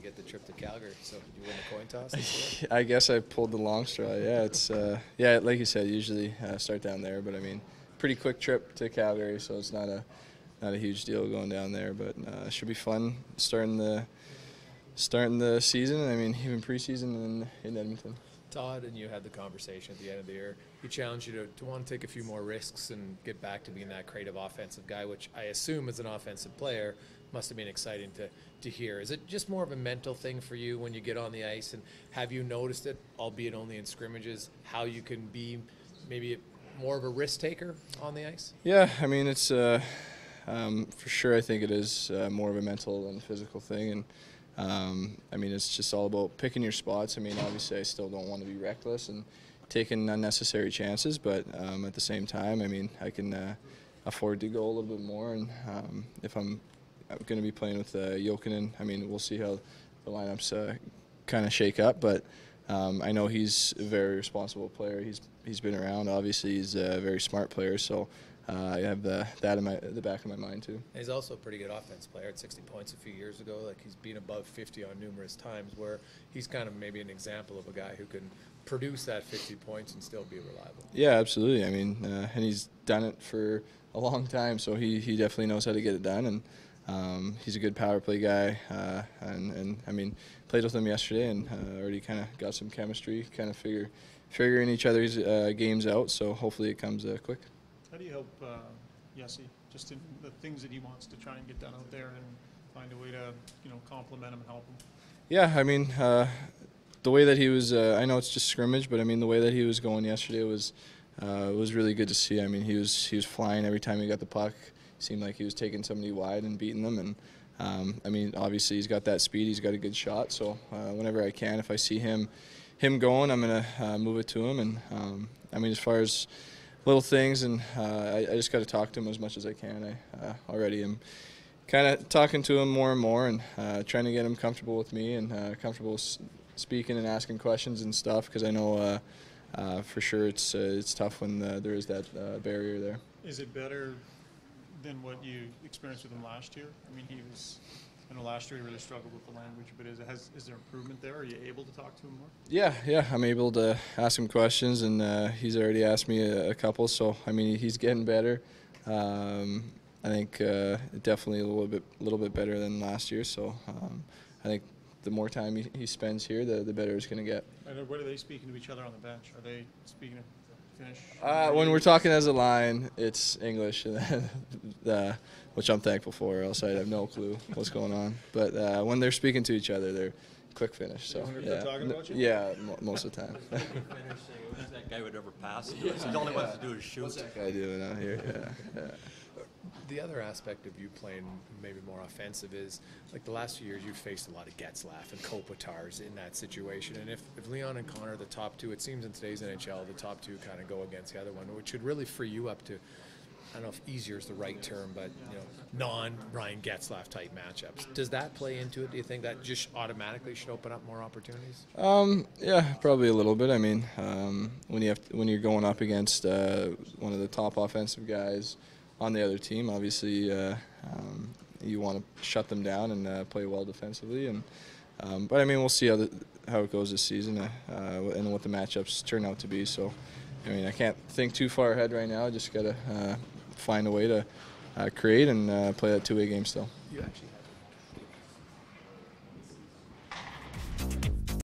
get the trip to Calgary. So did you win the coin toss this year? I guess I pulled the long straw. Yeah, it's yeah, like you said, usually start down there, but I mean, pretty quick trip to Calgary, so it's not a huge deal going down there. But it should be fun starting the season. I mean, even preseason in Edmonton. Todd and you had the conversation at the end of the year. He challenged you to want to take a few more risks and get back to being that creative offensive guy, which I assume as an offensive player must have been exciting to hear. Is it just more of a mental thing for you when you get on the ice, and have you noticed it, albeit only in scrimmages, how you can be maybe more of a risk taker on the ice? Yeah, I mean, it's for sure I think it is more of a mental and physical thing, and I mean, it's just all about picking your spots. I mean, obviously I still don't want to be reckless and taking unnecessary chances, but at the same time, I mean, I can afford to go a little bit more, and if I'm going to be playing with Jokinen, I mean, we'll see how the lineups kind of shake up, but I know he's a very responsible player. He's been around. Obviously, he's a very smart player, so I have that in the back of my mind too. And he's also a pretty good offense player at 60 points a few years ago. Like, he's been above 50 on numerous times, where he's kind of maybe an example of a guy who can produce that 50 points and still be reliable. Yeah, absolutely. I mean, and he's done it for a long time, so he definitely knows how to get it done. And he's a good power play guy, and I mean, played with him yesterday and already kind of got some chemistry, kind of figuring each other's games out. So hopefully it comes quick. How do you help Jesse, just in the things that he wants to try and get done out there, and find a way to, compliment him and help him? Yeah, I mean, the way that he was, I know it's just scrimmage, but I mean, the way that he was going yesterday was really good to see. I mean, he was flying every time he got the puck. Seemed like he was taking somebody wide and beating them, and I mean, obviously he's got that speed. He's got a good shot. So whenever I can, if I see him going, I'm gonna move it to him. And I mean, as far as little things, and I just got to talk to him as much as I can. I already am kind of talking to him more and more, and trying to get him comfortable with me and comfortable speaking and asking questions and stuff, because I know for sure it's tough when there is that barrier there. Is it better than what you experienced with him last year? I mean, I know last year he really struggled with the language, but is there improvement there? Are you able to talk to him more? Yeah, I'm able to ask him questions, and he's already asked me a couple, so I mean, he's getting better. I think definitely a little bit better than last year, so I think the more time he spends here, the better it's going to get. And what are they speaking to each other on the bench? Are they speaking Finnish? When we're talking as a line, it's English, which I'm thankful for, else I'd have no clue what's going on. But when they're speaking to each other, they're quick Finnish. So yeah, talking about you? Yeah, most of the time. Who's that guy would ever pass? He only wants to do is shoot. What's that guy doing out here? Yeah. The other aspect of you playing maybe more offensive is, like, the last few years you've faced a lot of Getzlaf and Kopitars in that situation, and if Leon and Connor are the top two, it seems in today's NHL the top two kind of go against the other one, which should really free you up to, I don't know if easier is the right term, but non-Ryan Getzlaf type matchups. Does that play into it? Do you think that just automatically should open up more opportunities? Yeah, probably a little bit. I mean, when you're going up against one of the top offensive guys on the other team, obviously you want to shut them down and play well defensively. And but I mean, we'll see how it goes this season and what the matchups turn out to be. So I mean, I can't think too far ahead right now. I just got to find a way to create and play that two-way game still. You actually